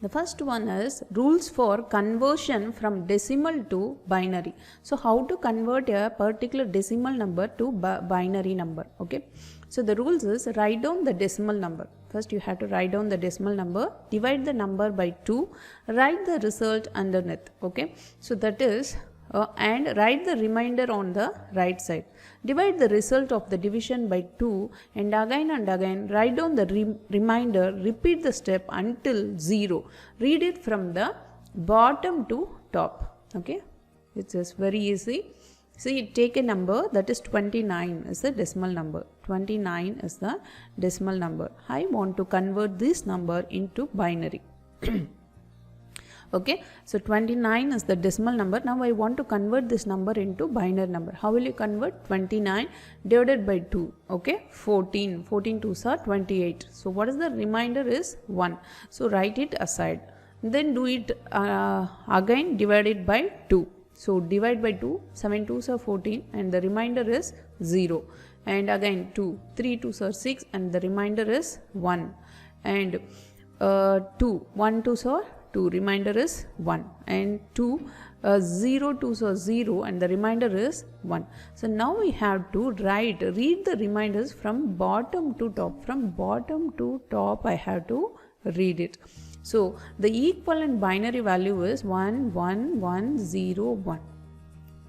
The first one is rules for conversion from decimal to binary. So how to convert a particular decimal number to binary number. Okay. So the rules is write down the decimal number. First you have to write down the decimal number, divide the number by 2, write the result underneath. Okay. So that is and write the remainder on the right side. Divide the result of the division by 2 and again write down the remainder, repeat the step until 0. Read it from the bottom to top. Okay, it's just very easy. See, take a number that is 29 is the decimal number. 29 is the decimal number. I want to convert this number into binary. Okay, so 29 is the decimal number. Now I want to convert this number into binary number. How will you convert? 29 divided by 2. Okay, 14. 14 2s are 28. So what is the remainder is 1. So write it aside. Then do it again, divide it by 2. So divide by 2, 7 2s are 14 and the remainder is 0. And again 2, 3 2s are 6 and the remainder is 1. And 2, 1 2s are 2, remainder is 1, and 2, 0 2s are 0 and the remainder is 1. So now we have to read the reminders from bottom to top. From bottom to top I have to read it. So the equivalent binary value is 1 1 1 0 1.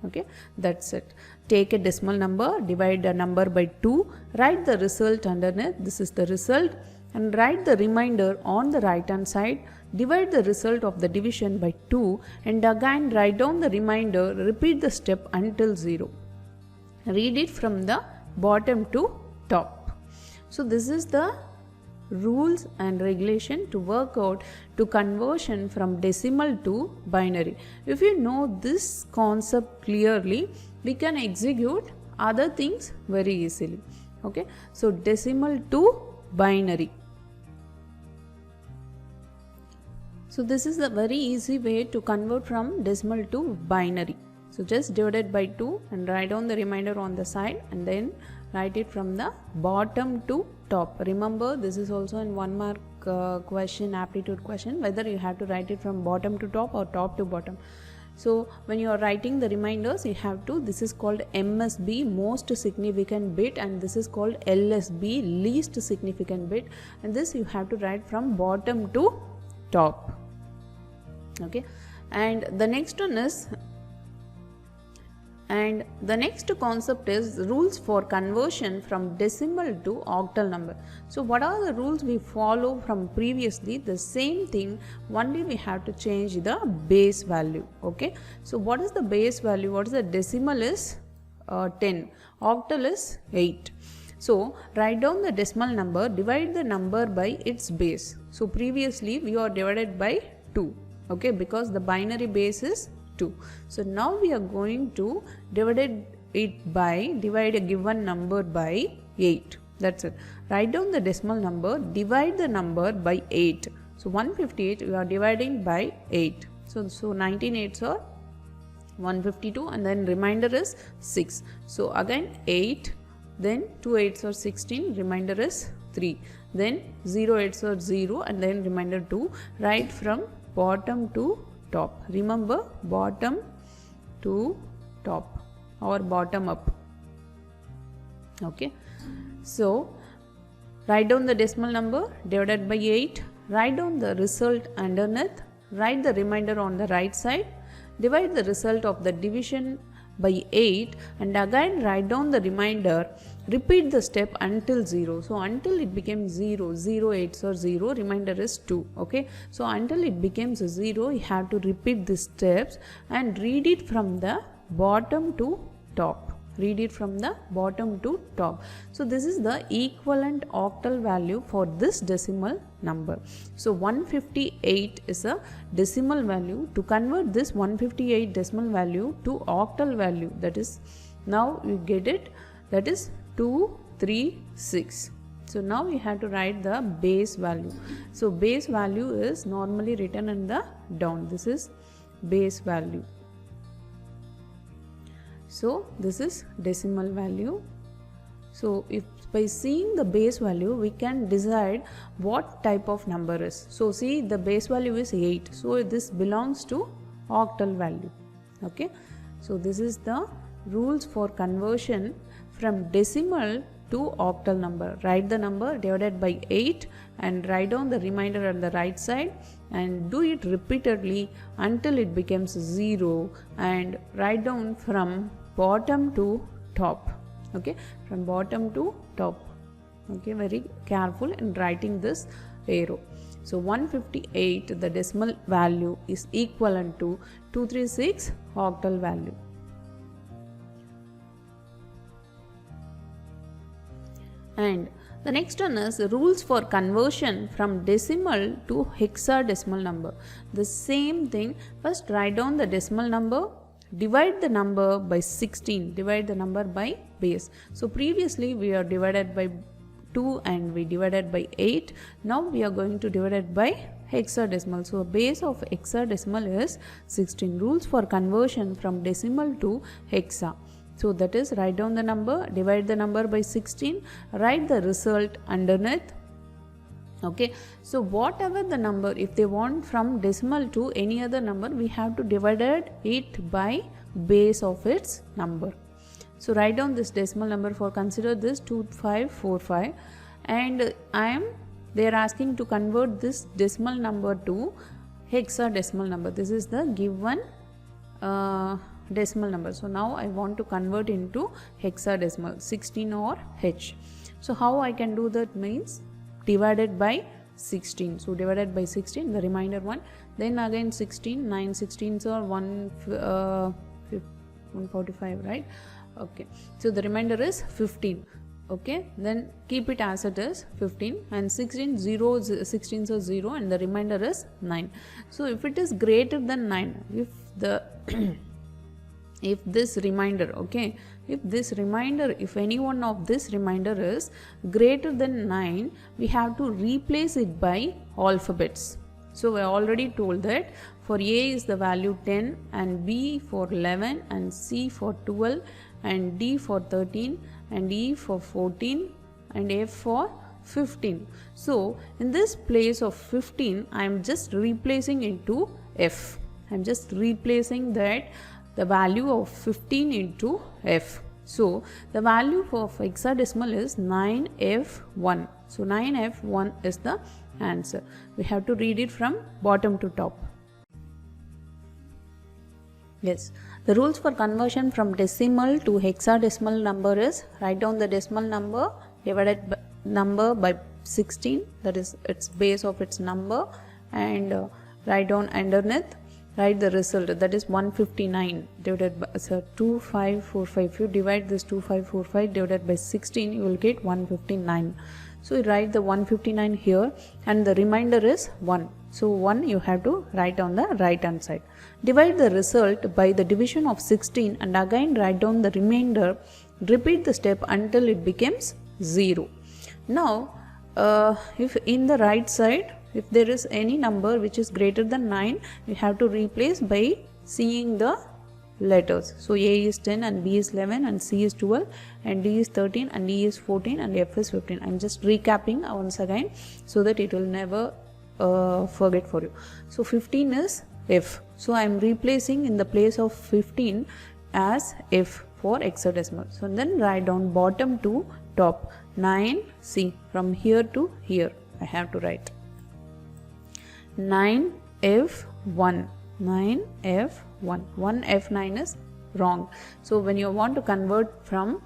Okay, that's it. Take a decimal number, divide a number by 2, write the result underneath. This is the result, and write the remainder on the right hand side. Divide the result of the division by 2 and again write down the remainder, repeat the step until 0. Read it from the bottom to top. So this is the rules and regulation to work out to conversion from decimal to binary. If you know this concept clearly, we can execute other things very easily. Okay, so decimal to binary. So this is a very easy way to convert from decimal to binary. So just divide it by 2 and write down the remainder on the side and then write it from the bottom to top. Remember, this is also in 1 mark question, aptitude question, whether you have to write it from bottom to top or top to bottom. So when you are writing the reminders, you have to, this is called MSB, most significant bit, and this is called LSB, least significant bit, and this you have to write from bottom to top. Okay, and the next one is, and the next concept is rules for conversion from decimal to octal number. So what are the rules we follow from previously? The same thing, only we have to change the base value. Okay, so what is the base value? What is the decimal is 10, octal is 8. So write down the decimal number, divide the number by its base. So previously we are divided by 2. Okay, because the binary base is 2. So now we are going to divide a given number by 8. That's it. Write down the decimal number, divide the number by 8. So 158 we are dividing by 8. So 19 8s are 152 and then remainder is 6. So again 8, then 2 8s are 16, remainder is 3. Then 0 8s are 0 and then remainder 2. Write from bottom to top. Remember, bottom to top or bottom up. Okay, so write down the decimal number, divided by 8, write down the result underneath, write the remainder on the right side, divide the result of the division by 8 and again write down the remainder, repeat the step until 0. So until it becomes 0, 0 8s or 0, remainder is 2. Okay, so until it becomes 0, you have to repeat the steps and read it from the bottom to top. Read it from the bottom to top. So this is the equivalent octal value for this decimal number. So 158 is a decimal value. To convert this 158 decimal value to octal value, that is, now you get it, that is 236. So now we have to write the base value. So base value is normally written in the down. This is base value. So this is decimal value. So if by seeing the base value we can decide what type of number is. So see, the base value is 8, so this belongs to octal value. Okay, so this is the rules for conversion from decimal to octal number. Write the number divided by 8 and write down the remainder on the right side and do it repeatedly until it becomes 0, and write down from bottom to top. Okay, from bottom to top. Okay, very careful in writing this arrow. So 158, the decimal value, is equivalent to 236 octal value. And the next one is rules for conversion from decimal to hexadecimal number. The same thing, first write down the decimal number, divide the number by 16, divide the number by base. So previously we are divided by 2 and we divided by 8. Now we are going to divide it by hexadecimal. So base of hexadecimal is 16. Rules for conversion from decimal to hexa. So that is, write down the number, divide the number by 16, write the result underneath. Okay, so whatever the number, if they want from decimal to any other number, we have to divide it by base of its number. So write down this decimal number. For consider this 2545, and they are asking to convert this decimal number to hexadecimal number. This is the given decimal number. So now I want to convert into hexadecimal, 16 or h. So how I can do that means divided by 16. So divided by 16, the remainder one, then again 16, 9 16s are 145, right? Okay, so the remainder is 15. Okay, then keep it as it is, 15, and 16 16s are 0 and the remainder is 9. So if it is greater than 9, if the if this remainder, okay, if any one of this remainder is greater than 9, we have to replace it by alphabets. So I already told that for A is the value 10, and B for 11, and C for 12, and D for 13, and E for 14, and F for 15. So in this place of 15, I am just replacing into F. I am just replacing that the value of 15 into F. So the value for hexadecimal is 9F1. So 9F1 is the answer. We have to read it from bottom to top. Yes, the rules for conversion from decimal to hexadecimal number is, write down the decimal number, divided by number by 16, that is its base of its number, and write down underneath, write the result, that is 159 divided by 2545. If you divide this 2545 divided by 16, you will get 159. So you write the 159 here, and the remainder is 1. So 1 you have to write on the right hand side. Divide the result by the division of 16 and again write down the remainder. Repeat the step until it becomes 0. Now if in the right side, if there is any number which is greater than 9, you have to replace by seeing the letters. So A is 10 and B is 11 and C is 12 and D is 13 and E is 14 and F is 15. I am just recapping once again so that it will never forget for you. So 15 is F. So I am replacing in the place of 15 as F for hexadecimal. So then write down bottom to top, 9C, from here to here I have to write 9F1, 9F1, 1F9 is wrong. So when you want to convert from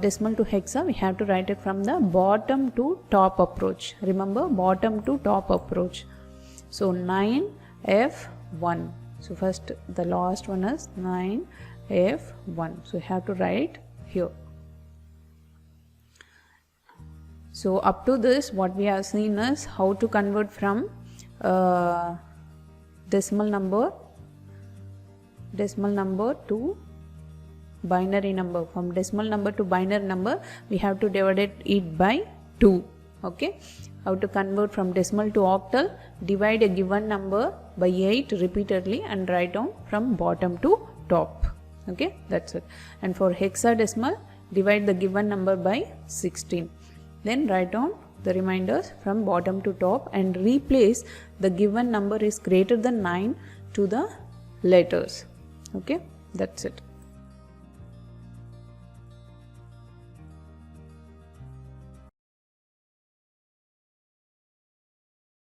decimal to hexa, we have to write it from the bottom to top approach. Remember, bottom to top approach. So 9F1. So first the last one is 9F1. So you have to write here. So up to this, what we have seen is how to convert from decimal number to binary number. From decimal number to binary number, we have to divide it by 2. Okay, how to convert from decimal to octal? Divide a given number by 8 repeatedly and write down from bottom to top. Okay, that's it. And for hexadecimal, divide the given number by 16. Then write down the remainders from bottom to top and replace the given number is greater than 9 to the letters. Okay, that's it.